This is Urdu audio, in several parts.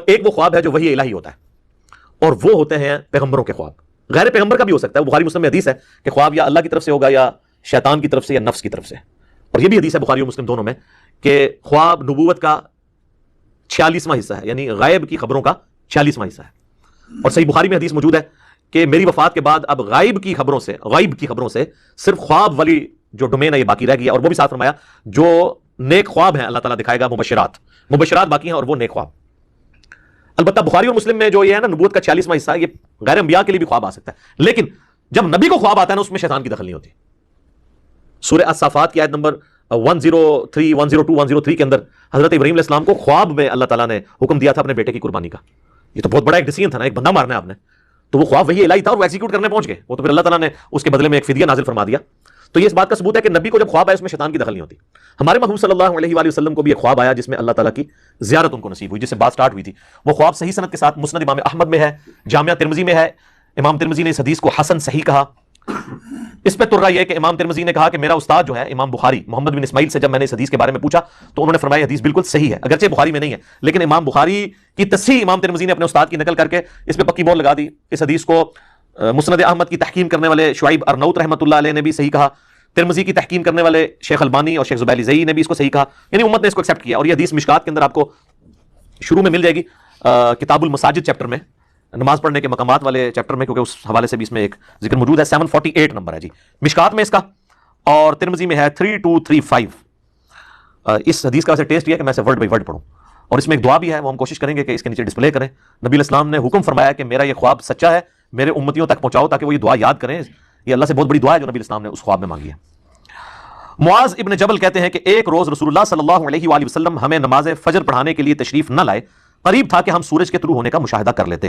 ایک وہ خواب ہے جو وحی الہی ہوتا ہے، اور وہ ہوتے ہیں پیغمبروں کے خواب. غیر پیغمبر کا بھی ہو سکتا ہے. بخاری مسلم میں حدیث ہے کہ خواب یا اللہ کی طرف سے ہوگا یا شیطان کی طرف سے یا نفس کی طرف سے. اور یہ بھی حدیث ہے بخاری اور مسلم دونوں میں کہ خواب نبوت کا 46واں حصہ ہے، یعنی غائب کی خبروں کا 46واں حصہ ہے. اور صحیح بخاری میں حدیث موجود ہے کہ میری وفات کے بعد اب غائب کی خبروں سے صرف خواب والی جو ڈومین ہے یہ باقی رہ گئی ہے. اور وہ بھی ساتھ فرمایا جو نیک خواب ہیں اللہ تعالیٰ دکھائے گا، مبشرات باقی ہیں اور وہ نیک خواب. البتہ بخاری اور مسلم میں جو یہ ہے نا نبوت کا 46واں حصہ، یہ غیر انبیاء کے لیے بھی خواب آ سکتا ہے، لیکن جب نبی کو خواب آتا ہے نا اس میں شیطان کی دخل نہیں ہوتی. سورہ الصافات کی آیت نمبر 103 102 103 کے اندر حضرت ابراہیم علیہ السلام کو خواب میں اللہ تعالیٰ نے حکم دیا تھا اپنے بیٹے کی قربانی کا. یہ تو بہت بڑا ایک ڈیسیژن تھا نا، ایک بندہ مارنا ہے آپ نے، تو وہ خواب وہی الہی تھا اور وہ ایگزیکیوٹ کرنے پہنچ گئے. وہ تو پھر اللہ تعالیٰ نے اس کے بدلے میں ایک فدیہ نازل فرما دیا. تو یہ اس بات کا ثبوت ہے کہ نبی کو جب خواب آیا اس میں شیطان کی دخل نہیں ہوتی. ہمارے محبوب صلی اللہ علیہ وآلہ وسلم کو بھی ایک خواب آیا جس میں اللہ تعالیٰ کی زیارت ان کو نصیب ہوئی، جس سے بات سٹارٹ ہوئی تھی. وہ خواب صحیح سند کے ساتھ مسند امام احمد میں ہے، جامعہ ترمذی میں ہے. امام ترمذی نے اس حدیث کو حسن صحیح کہا. اس پہ ترا یہ ہے کہ امام ترمذی نے کہا کہ میرا استاد جو ہے امام بخاری محمد بن اسماعیل سے جب میں نے اس حدیث کے بارے میں پوچھا تو انہوں نے فرمایا حدیث بالکل صحیح ہے، اگرچہ بخاری میں نہیں ہے لیکن امام بخاری کی تصحیح امام ترمذی نے اپنے استاد کی نقل کر کے اس پہ پکی مور لگا دی. اس حدیث کو مسند احمد کی تحکیم کرنے والے شعیب ارنوت رحمۃ اللہ علیہ نے بھی صحیح کہا. ترمذی کی تحکیم کرنے والے شیخ البانی اور شیخ زبیلی زئی نے بھی اس کو صحیح کہا، یعنی امت نے اس کو ایکسیپٹ کیا. اور یہ حدیث مشکات کے اندر آپ کو شروع میں مل جائے گی، کتاب المساجد چیپٹر میں، نماز پڑھنے کے مقامات والے چیپٹر میں، کیونکہ اس حوالے سے بھی اس میں ایک ذکر موجود ہے. 748 نمبر ہے جی مشکات میں اس کا، اور ترمذی میں ہے 3235. اس حدیث کا ویسے ٹیسٹ یہ ہے کہ میں اسے ورڈ بائی ورڈ پڑھوں، اور اس میں ایک دعا بھی ہے وہ ہم کوشش کریں گے کہ اس کے نیچے ڈسپلے کریں. نبی علیہ السلام نے حکم فرمایا کہ میرا یہ خواب سچا ہے، میرے امتیوں تک پہنچاؤ تاکہ وہ یہ دعا یاد کریں. یہ اللہ سے بہت بڑی دعا ہے جو نبی علیہ السلام نے اس خواب میں مانگی ہے. معاذ ابن جبل کہتے ہیں کہ ایک روز رسول اللہ صلی اللہ علیہ وآلہ وسلم ہمیں نماز فجر پڑھانے کے لیے تشریف نہ لائے. قریب تھا کہ ہم سورج کے طلوع ہونے کا مشاہدہ کر لیتے.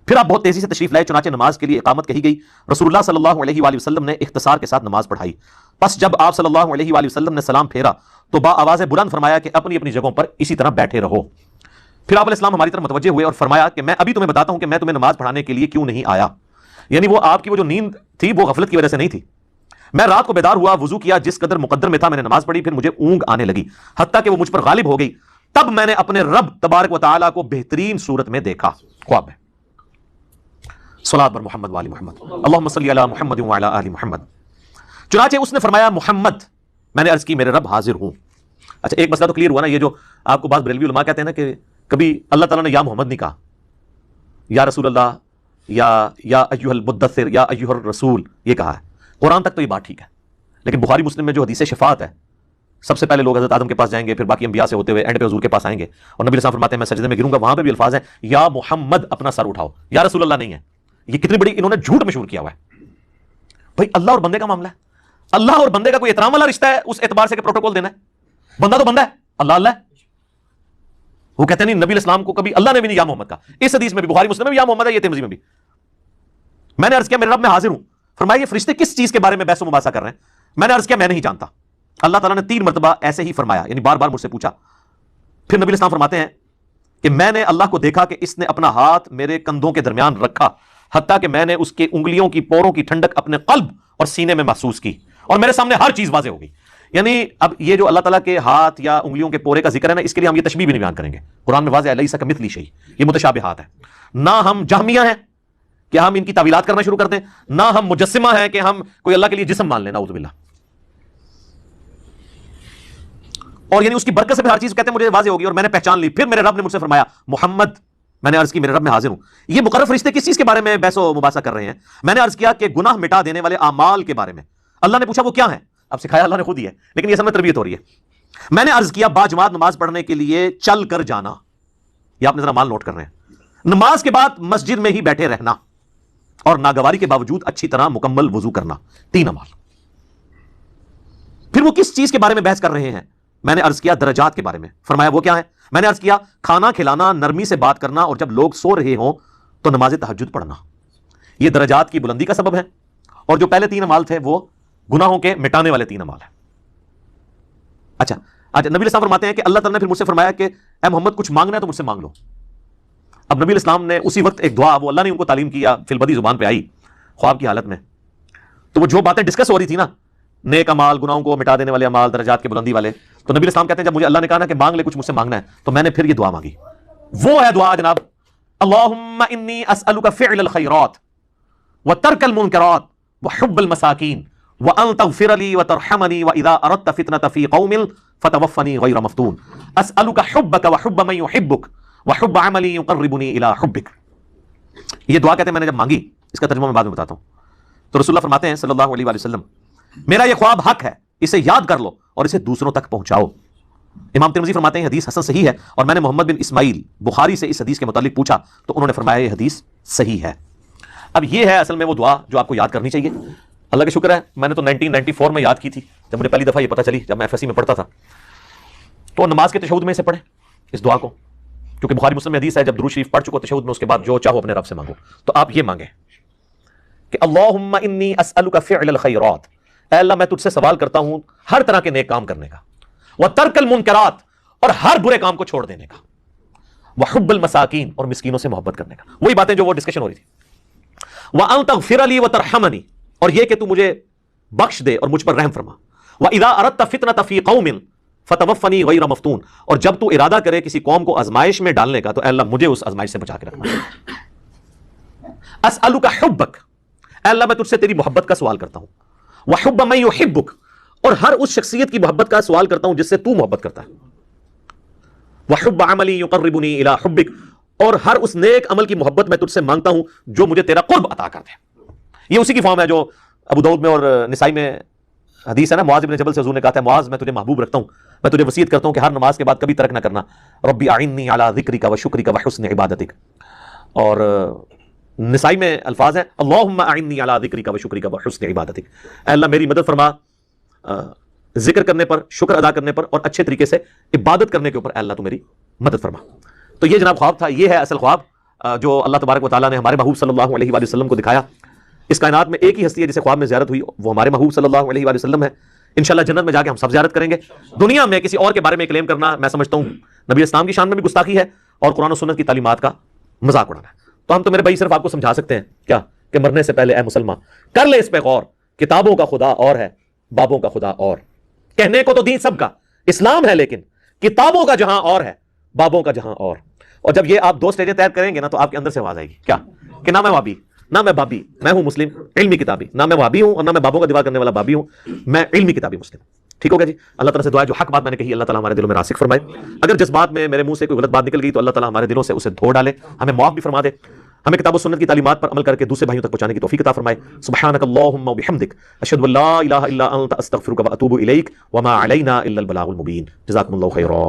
پھر آپ بہت تیزی سے تشریف لائے، چنانچہ نماز کے لیے اقامت کہی گئی. رسول اللہ صلی اللہ علیہ وآلہ وسلم نے اختصار کے ساتھ نماز پڑھائی. پس جب آپ صلی اللہ علیہ وآلہ وسلم نے سلام پھیرا تو با آواز بلند فرمایا کہ اپنی اپنی جگہوں پر اسی طرح بیٹھے رہو. پھر آپ علیہ السلام ہماری طرف متوجہ ہوئے اور فرمایا کہ میں ابھی تمہیں بتاتا ہوں کہ میں تمہیں نماز پڑھانے کے لیے کیوں نہیں آیا. یعنی وہ آپ کی وہ جو نیند تھی وہ غفلت کی وجہ سے نہیں تھی. میں رات کو بیدار ہوا، وضو کیا، جس قدر مقدر میں تھا میں نے نماز پڑھی، پھر مجھے اونگ آنے لگی حتیٰ کہ وہ مجھ پر غالب ہو گئی. تب میں نے اپنے رب تبارک و تعالیٰ کو بہترین صورت میں دیکھا خواب میں. صلاۃ بر محمد وآل محمد، اللہم صلی علی محمد وعلی آل محمد. چنانچہ اس نے فرمایا محمد. میں نے عرض کی میرے رب حاضر ہوں. اچھا ایک مسئلہ تو کلیئر ہوا نا، یہ جو آپ کو بعض بریلوی علماء کہتے ہیں نا کہ کبھی اللہ تعالیٰ نے یا محمد نہیں کہا، یا رسول اللہ، یا ایھا المدثر، یا ایھا الرسول یہ کہا ہے. قرآن تک تو یہ بات ٹھیک ہے، لیکن بخاری مسلم میں جو حدیث شفاعت ہے، سب سے پہلے لوگ حضرت آدم کے پاس جائیں گے، پھر باقی انبیاء سے ہوتے ہوئے اینڈ پہ حضور کے پاس آئیں گے، اور نبی علیہ السلام فرماتے ہیں میں سجدے میں گروں گا. وہاں پہ بھی الفاظ ہیں یا محمد اپنا سر اٹھاؤ، یا رسول اللہ نہیں ہے. یہ کتنی بڑی انہوں نے جھوٹ مشہور کیا ہوا ہے. بھائی اللہ اور بندے کا معاملہ ہے، اللہ اور بندے کا کوئی احترام والا رشتہ ہے اس اعتبار سے کہ پروٹوکول دینا ہے. بندہ تو بندہ ہے، اللہ اللہ ہے. وہ کہتے ہیں نہیں، نبی علیہ السلام کو کبھی اللہ نے بھی نہیں یا محمد کا. اس حدیث میں بھی بخاری مسلم میں بھی یا محمد ہے، یہ ترمذی میں بھی. میں نے عرض کیا میرے رب میں حاضر ہوں. فرمایا یہ فرشتے کس چیز کے بارے میں بحث و مباحثہ کر رہے ہیں؟ میں نے عرض کیا میں نہیں جانتا. اللہ تعالیٰ نے 3 مرتبہ ایسے ہی فرمایا، یعنی بار بار مجھ سے پوچھا. پھر نبی علیہ السلام فرماتے ہیں کہ میں نے اللہ کو دیکھا کہ اس نے اپنا ہاتھ میرے کندھوں کے درمیان رکھا حتیٰ کہ میں نے اس کے انگلیوں کی پوروں کی ٹھنڈک اپنے قلب اور سینے میں محسوس کی، اور میرے سامنے ہر چیز واضح ہو گئی. یعنی اب یہ جو اللہ تعالیٰ کے ہاتھ یا انگلیوں کے پورے کا ذکر ہے نا، اس کے لیے ہم یہ تشبیہ بھی نہیں بیان کریں گے. قرآن میں واضح ہے لیس کمثلہ شیء، یہ متشابہات ہے. نہ ہم جہمیہ ہیں کہ ہم ان کی تعویلات کرنا شروع کر دیں، نہ ہم مجسمہ ہیں کہ ہم کوئی اللہ کے لیے جسم مان لیں، نعوذ باللہ. اور یعنی اس کی برکت سے پھر ہر چیز کہتے ہیں مجھے واضح ہوگی اور میں نے پہچان لی. پھر میرے رب نے مجھ سے فرمایا محمد. میں نے عرض کی میرے رب میں حاضر ہوں. یہ مقرر فرشتے کس چیز کے بارے میں بحث و مباحثہ کر رہے ہیں؟ میں نے عرض کیا کہ گناہ مٹا دینے والے اعمال کے بارے میں. اللہ نے پوچھا وہ کیا ہیں؟ اب سکھایا اللہ نے خود ہی ہے، لیکن یہ سب میں تربیت ہو رہی ہے. میں نے عرض کیا باجماعت نماز پڑھنے کے لیے چل کر جانا. یہ آپ نے ذرا مال نوٹ کر رہے ہیں. نماز کے بعد مسجد میں ہی بیٹھے رہنا، اور ناگواری کے باوجود اچھی طرح مکمل وضو کرنا. 3 اعمال. پھر وہ کس چیز کے بارے میں بحث کر رہے ہیں؟ میں نے عرض کیا درجات کے بارے میں. فرمایا وہ کیا ہے؟ میں نے عرض کیا کھانا کھلانا، نرمی سے بات کرنا، اور جب لوگ سو رہے ہوں تو نماز تہجد پڑھنا. یہ درجات کی بلندی کا سبب ہے. اور جو پہلے 3 اعمال تھے وہ گناہوں کے مٹانے والے 3 اعمال ہیں. اچھا نبی علیہ السلام فرماتے ہیں کہ اللہ تعالیٰ نے پھر مجھ سے فرمایا کہ اے محمد کچھ مانگنا ہے تو مجھ سے مانگ لو. اب نبی علیہ السلام نے اسی وقت ایک دعا، وہ اللہ نے ان کو تعلیم کیا، فی البدی زبان پہ آئی خواب کی حالت میں. تو وہ جو باتیں ڈسکس ہو رہی تھی نا، نیک امال، گناہوں کو مٹا دینے والے امال، درجات کی بلندی والے، تو نبی علیہ السلام کہتے ہیں جب مجھے اللہ نے کہا نا کہ مانگ لے کچھ مجھ سے مانگنا ہے، تو میں نے پھر یہ دعا مانگی. وہ ہے دعا جناب، اللہم انی اسألک فعل الخیرات وترک المنکرات وحب المساکین وان تغفر لی وترحمنی واذا اردت فتنة فی قوم فتوفنی غیر مفتون اسألک حبک وحب من یحبک وحب عملی یقربنی الی حبک۔ یہ دعا کہتے ہیں میں نے جب مانگی، اس کا ترجمہ میں بعد میں بتاتا ہوں، تو رسول اللہ فرماتے ہیں صلی اللہ علیہ وآلہ وسلم، میرا یہ خواب حق ہے، اسے یاد کر لو اور اسے دوسروں تک پہنچاؤ۔ امام ترمذی فرماتے ہیں حدیث حسن صحیح ہے، اور میں نے محمد بن اسماعیل بخاری سے اس حدیث کے متعلق پوچھا تو انہوں نے فرمایا یہ حدیث صحیح ہے۔ اب یہ ہے اصل میں وہ دعا جو آپ کو یاد کرنی چاہیے۔ اللہ کا شکر ہے میں نے تو 1994 میں یاد کی تھی، جب مجھے پہلی دفعہ یہ پتہ چلی، جب میں FSC میں پڑھتا تھا، تو نماز کے تشہد میں اسے پڑھیں اس دعا کو، کیونکہ بخاری مسلم میں حدیث ہے جب درود شریف پڑھ چکو تشہد میں، اس کے بعد جو چاہو اپنے رب سے مانگو، تو آپ یہ مانگیں کہ اللہم انی اسألک فعل الخیرات، اے اللہ میں تجھ سے سوال کرتا ہوں ہر طرح کے نیک کام کرنے کا، وترک المنکرات، اور ہر برے کام کو چھوڑ دینے کا، وحب المساکین، اور مسکینوں سے محبت کرنے کا، وہی باتیں جو وہ ڈسکشن ہو رہی تھی، وان تغفر لی وترحمنی، اور یہ کہ تو مجھے بخش دے اور مجھ پر رحم فرما، واذا اردت فتنة فی قوم فتوفنی غیر مفتون، اور جب تو ارادہ کرے کسی قوم کو آزمائش میں ڈالنے کا تو اے اللہ مجھے اس آزمائش سے بچا کے رکھنا۔ اسألک حبک، اے اللہ میں تجھ سے تیری محبت کا سوال کرتا ہوں، وحب من یحبک، اور ہر اس شخصیت کی محبت کا سوال کرتا ہوں جس سے تو محبت کرتا ہے، وحب عملی یقربنی الی حبک، اور ہر اس نیک عمل کی محبت میں تجھ سے مانگتا ہوں جو مجھے تیرا قرب عطا کر دے۔ یہ اسی کی فارم ہے جو ابو داؤد میں اور نسائی میں حدیث ہے نا، معاذ بن جبل سے حضور نے کہا تھا معاذ میں تجھے محبوب رکھتا ہوں، میں تجھے وصیت کرتا ہوں کہ ہر نماز کے بعد کبھی ترک نہ کرنا، ربی اعنی علی ذکرک و شکرک و حسن عبادتک۔ اور نسائی میں الفاظ ہیں اللہم اعنی علی ذکرک و شکرک و حسن عبادتک، اے اللہ میری مدد فرما ذکر کرنے پر، شکر ادا کرنے پر، اور اچھے طریقے سے عبادت کرنے کے اوپر، اے اللہ تو میری مدد فرما۔ تو یہ جناب خواب تھا، یہ ہے اصل خواب جو اللہ تبارک و تعالیٰ نے ہمارے محبوب صلی اللہ علیہ وآلہ وسلم کو دکھایا۔ اس کائنات میں ایک ہی ہستی ہے جسے خواب میں زیارت ہوئی، وہ ہمارے محبوب صلی اللہ علیہ وآلہ وسلم ہے۔ انشاءاللہ جنت میں جا کے ہم سب زیارت کریں گے۔ دنیا میں کسی اور کے بارے میں کلیم کرنا میں سمجھتا ہوں نبی اسلام کی شان میں بھی گستاخی ہے اور قرآن و سنت کی تعلیمات کا مذاق اڑانا ہے۔ تو ہم تو میرے بھائی صرف آپ کو سمجھا سکتے ہیں کیا کہ مرنے سے پہلے اے مسلمان کر لے اس پہ غور، کتابوں کا خدا اور ہے، بابوں کا خدا اور، کہنے کو تو دین سب کا اسلام ہے، لیکن کتابوں کا جہاں اور ہے، بابوں کا جہاں اور جب یہ آپ دو سٹیجیں طے کریں گے نا تو آپ کے اندر سے آواز آئے گی کیا کہ نہ میں وابی، نہ میں بابی، میں ہوں مسلم علمی کتابی، نہ میں وابی ہوں اور نہ میں بابوں کا دفاع کرنے والا بابی ہوں، میں علمی کتابی مسلم۔ ٹھیک ہو گیا جی؟ اللہ تعالیٰ سے دعا ہے جو حق بات میں نے کہی اللہ تعالیٰ ہمارے دلوں میں راسخ فرمائے، اگر جس بات میں میرے منہ سے کوئی غلط بات نکل گئی تو اللہ تعالیٰ ہمارے دلوں سے اسے دھو ڈالے، ہمیں معاف بھی فرما دے، ہمیں کتاب و سنت کی تعلیمات پر عمل کر کے دوسرے بھائیوں تک پہنچانے کی توفیق عطا فرمائے۔ سبحانک اللہم و بحمدک، اشہد ان لا الہ الا انت، استغفرک و اتوب الیک، وما علینا الا البلاغ المبین۔ جزاکم اللہ خیرا۔